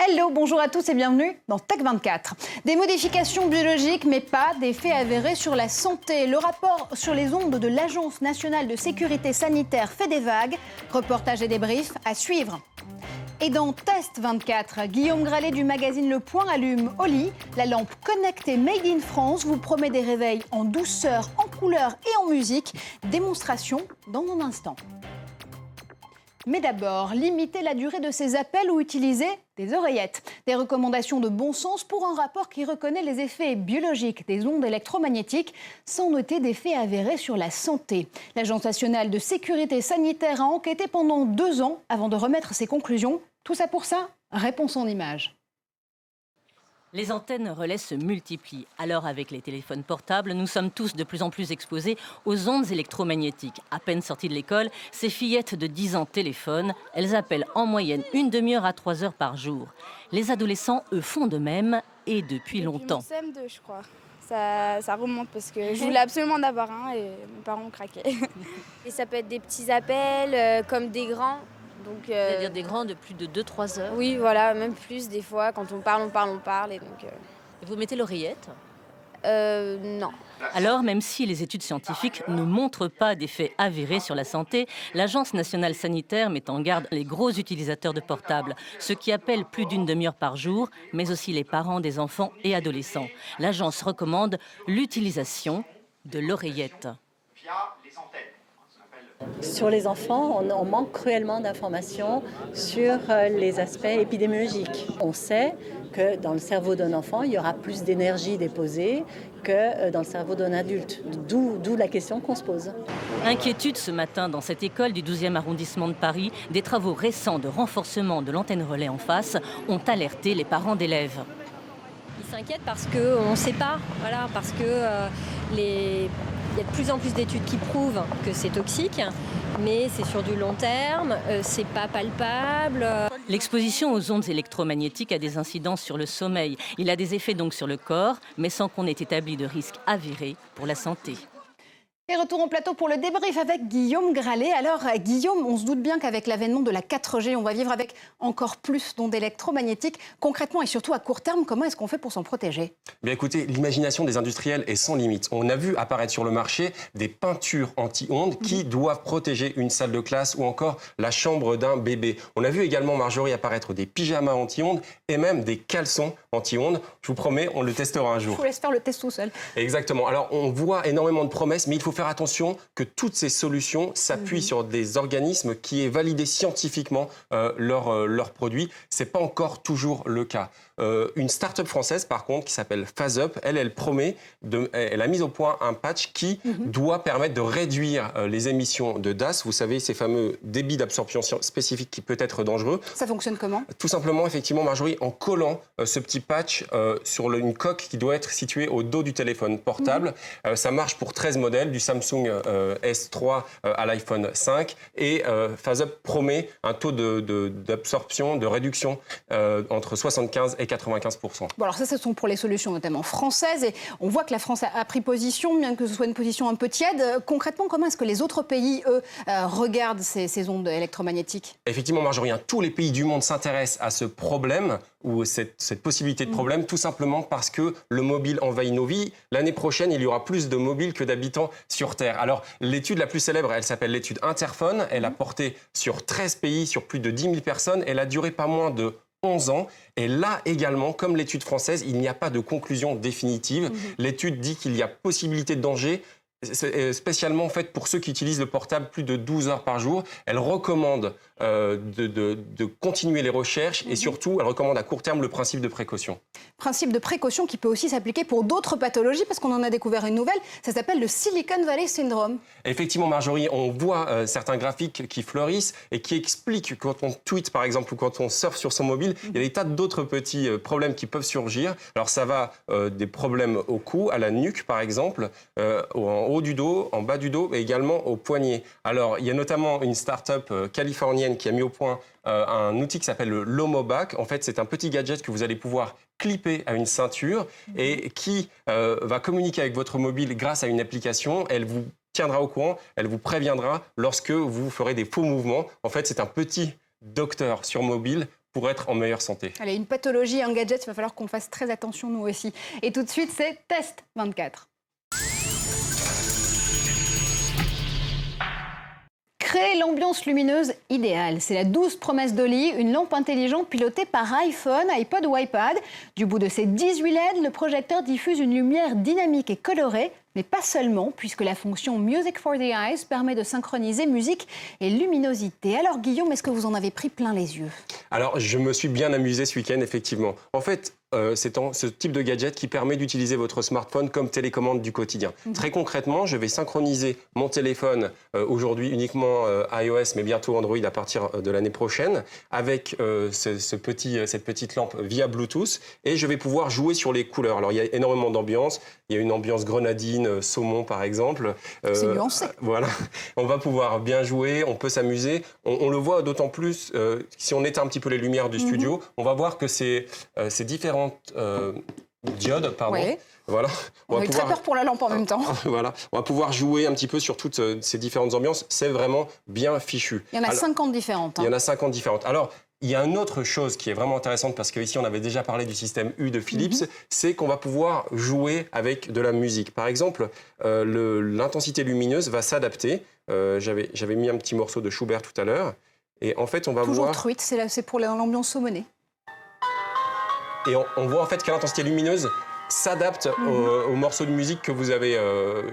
Hello, bonjour à tous et bienvenue dans Tech24. Des modifications biologiques, mais pas d'effets avérés sur la santé. Le rapport sur les ondes de l'Agence nationale de sécurité sanitaire fait des vagues. Reportage et débrief à suivre. Et dans Test 24, Guillaume Gralet du magazine Le Point allume au lit. La lampe connectée Made in France vous promet des réveils en douceur, en couleur et en musique. Démonstration dans un instant. Mais d'abord, limiter la durée de ces appels ou utiliser des oreillettes. Des recommandations de bon sens pour un rapport qui reconnaît les effets biologiques des ondes électromagnétiques sans noter d'effets avérés sur la santé. L'Agence nationale de sécurité sanitaire a enquêté pendant 2 ans avant de remettre ses conclusions. Tout ça pour ça? Réponse en images. Les antennes relais se multiplient. Alors avec les téléphones portables, nous sommes tous de plus en plus exposés aux ondes électromagnétiques. À peine sorties de l'école, ces fillettes de 10 ans téléphonent. Elles appellent en moyenne une demi-heure à 3 heures par jour. Les adolescents, eux, font de même et depuis longtemps. Depuis mon CM2, je crois. Ça remonte parce que je voulais absolument en avoir un et mes parents ont craqué. Et ça peut être des petits appels comme des grands. C'est-à-dire des grands de plus de 2-3 heures? Oui, voilà, même plus des fois. Quand on parle. Et donc, Et vous mettez l'oreillette? non. Alors, même si les études scientifiques ne montrent pas d'effets avérés sur la santé, l'Agence nationale sanitaire met en garde les gros utilisateurs de portables, ceux qui appellent plus d'une demi-heure par jour, mais aussi les parents des enfants et adolescents. L'Agence recommande l'utilisation de l'oreillette. Sur les enfants, on manque cruellement d'informations sur les aspects épidémiologiques. On sait que dans le cerveau d'un enfant, il y aura plus d'énergie déposée que dans le cerveau d'un adulte. D'où la question qu'on se pose. Inquiétude ce matin dans cette école du 12e arrondissement de Paris. Des travaux récents de renforcement de l'antenne relais en face ont alerté les parents d'élèves. Ils s'inquiètent parce qu'on ne sait pas, parce que il y a de plus en plus d'études qui prouvent que c'est toxique, mais c'est sur du long terme, c'est pas palpable. L'exposition aux ondes électromagnétiques a des incidences sur le sommeil. Il a des effets donc sur le corps, mais sans qu'on ait établi de risque avéré pour la santé. Et retour au plateau pour le débrief avec Guillaume Gralet. Alors Guillaume, on se doute bien qu'avec l'avènement de la 4G, on va vivre avec encore plus d'ondes électromagnétiques. Concrètement et surtout à court terme, comment est-ce qu'on fait pour s'en protéger? Bien écoutez, l'imagination des industriels est sans limite. On a vu apparaître sur le marché des peintures anti-ondes qui doivent protéger une salle de classe ou encore la chambre d'un bébé. On a vu également, Marjorie, apparaître des pyjamas anti-ondes et même des caleçons anti-ondes. Je vous promets, on le testera un jour. Je vous laisse faire le test tout seul. Exactement. Alors on voit énormément de promesses, mais il faut faire attention que toutes ces solutions s'appuient sur des organismes qui aient validé scientifiquement leurs produits. C'est pas encore toujours le cas. Une start-up française, par contre, qui s'appelle PhaseUp, elle promet, elle a mis au point un patch qui doit permettre de réduire les émissions de DAS. Vous savez, ces fameux débits d'absorption spécifiques qui peut être dangereux. Ça fonctionne comment? Tout simplement, effectivement, Marjorie, en collant ce petit patch sur une coque qui doit être située au dos du téléphone portable. Ça marche pour 13 modèles, du Samsung S3 à l'iPhone 5. Et PhaseUp promet un taux d'absorption, de réduction entre 75 et 95%. Bon, alors ça, ce sont pour les solutions notamment françaises. Et on voit que la France a pris position, bien que ce soit une position un peu tiède. Concrètement, comment est-ce que les autres pays, eux, regardent ces ondes électromagnétiques? Effectivement, Marjorie, tous les pays du monde s'intéressent à ce problème ou cette possibilité de problème, tout simplement parce que le mobile envahit nos vies. L'année prochaine, il y aura plus de mobiles que d'habitants sur Terre. Alors, l'étude la plus célèbre, elle s'appelle l'étude Interphone. Elle a porté sur 13 pays, sur plus de 10 000 personnes. Elle a duré pas moins de 11 ans. Et là également, comme l'étude française, il n'y a pas de conclusion définitive. L'étude dit qu'il y a possibilité de danger, spécialement en fait pour ceux qui utilisent le portable plus de 12 heures par jour. Elle recommande de continuer les recherches et surtout, elle recommande à court terme le principe de précaution. Principe de précaution qui peut aussi s'appliquer pour d'autres pathologies parce qu'on en a découvert une nouvelle, ça s'appelle le Silicon Valley Syndrome. Effectivement, Marjorie, on voit certains graphiques qui fleurissent et qui expliquent quand on tweet par exemple ou quand on surfe sur son mobile, il y a des tas d'autres petits problèmes qui peuvent surgir. Alors ça va des problèmes au cou, à la nuque par exemple, en haut du dos, en bas du dos et également au poignet. Alors il y a notamment une start-up californienne qui a mis au point un outil qui s'appelle le Lomobac. En fait, c'est un petit gadget que vous allez pouvoir clipper à une ceinture et qui va communiquer avec votre mobile grâce à une application. Elle vous tiendra au courant, elle vous préviendra lorsque vous ferez des faux mouvements. En fait, c'est un petit docteur sur mobile pour être en meilleure santé. Allez, une pathologie, un gadget, il va falloir qu'on fasse très attention nous aussi. Et tout de suite, c'est Test 24. Créer l'ambiance lumineuse idéale, c'est la douce promesse d'Oli, une lampe intelligente pilotée par iPhone, iPod ou iPad. Du bout de ses 18 LED, le projecteur diffuse une lumière dynamique et colorée, mais pas seulement, puisque la fonction Music for the Eyes permet de synchroniser musique et luminosité. Alors Guillaume, est-ce que vous en avez pris plein les yeux? Alors, je me suis bien amusé ce week-end, effectivement. En fait, c'est ce type de gadget qui permet d'utiliser votre smartphone comme télécommande du quotidien. Très concrètement, je vais synchroniser mon téléphone, aujourd'hui uniquement iOS, mais bientôt Android à partir de l'année prochaine, avec cette petite lampe via Bluetooth, et je vais pouvoir jouer sur les couleurs. Alors, il y a énormément d'ambiance. Il y a une ambiance grenadine, saumon par exemple. C'est nuancé. Voilà, on va pouvoir bien jouer, on peut s'amuser. On le voit d'autant plus, si on éteint un petit peu les lumières du studio, on va voir que ces différentes diodes, pardon, Oui. voilà. On a eu très peur pour la lampe en même temps. Voilà, on va pouvoir jouer un petit peu sur toutes ces différentes ambiances. C'est vraiment bien fichu. Il y en a 50 différentes. Il y en a 50 différentes. Alors, il y a une autre chose qui est vraiment intéressante, parce qu'ici on avait déjà parlé du système U de Philips, c'est qu'on va pouvoir jouer avec de la musique. Par exemple, l'intensité lumineuse va s'adapter. J'avais mis un petit morceau de Schubert tout à l'heure. Et en fait, on va Toujours voir... truite, c'est pour l'ambiance saumonée. Et on voit en fait que l'intensité lumineuse s'adapte au morceau de musique que vous avez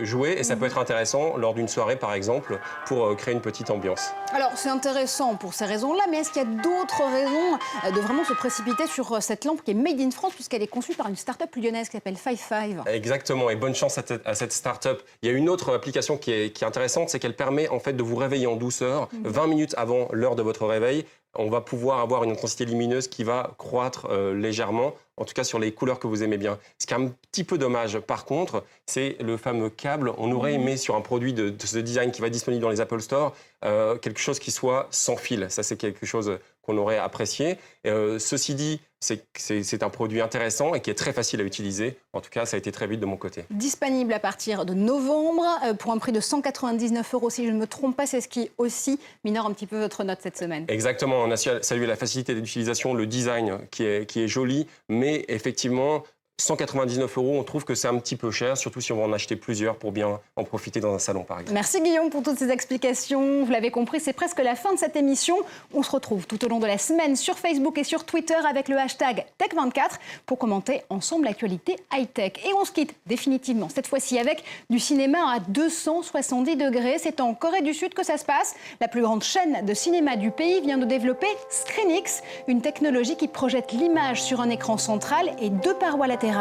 joué. Et ça peut être intéressant lors d'une soirée, par exemple, pour créer une petite ambiance. Alors, c'est intéressant pour ces raisons-là, mais est-ce qu'il y a d'autres raisons de vraiment se précipiter sur cette lampe qui est made in France, puisqu'elle est conçue par une start-up lyonnaise qui s'appelle 55? Exactement, et bonne chance à cette start-up. Il y a une autre application qui est intéressante, c'est qu'elle permet en fait de vous réveiller en douceur, 20 minutes avant l'heure de votre réveil. On va pouvoir avoir une intensité lumineuse qui va croître légèrement, en tout cas sur les couleurs que vous aimez bien. Ce qui est un petit peu dommage, par contre, c'est le fameux câble. On aurait aimé sur un produit de ce design qui va être disponible dans les Apple Store, quelque chose qui soit sans fil. Ça, c'est quelque chose qu'on aurait apprécié. Ceci dit, c'est un produit intéressant et qui est très facile à utiliser. En tout cas, ça a été très vite de mon côté. Disponible à partir de novembre, pour un prix de 199 €, si je ne me trompe pas. C'est ce qui aussi minore un petit peu votre note cette semaine. Exactement, on a salué la facilité d'utilisation, le design qui est joli, mais effectivement, 199 €, on trouve que c'est un petit peu cher, surtout si on va en acheter plusieurs pour bien en profiter dans un salon, par exemple. Merci Guillaume pour toutes ces explications. Vous l'avez compris, c'est presque la fin de cette émission. On se retrouve tout au long de la semaine sur Facebook et sur Twitter avec le hashtag Tech24 pour commenter ensemble l'actualité high-tech. Et on se quitte définitivement, cette fois-ci avec du cinéma à 270 degrés. C'est en Corée du Sud que ça se passe. La plus grande chaîne de cinéma du pays vient de développer ScreenX, une technologie qui projette l'image sur un écran central et 2 parois latérales.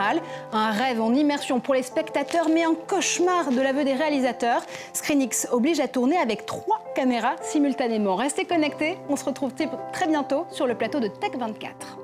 Un rêve en immersion pour les spectateurs, mais un cauchemar de l'aveu des réalisateurs. ScreenX oblige à tourner avec 3 caméras simultanément. Restez connectés, on se retrouve très bientôt sur le plateau de Tech24.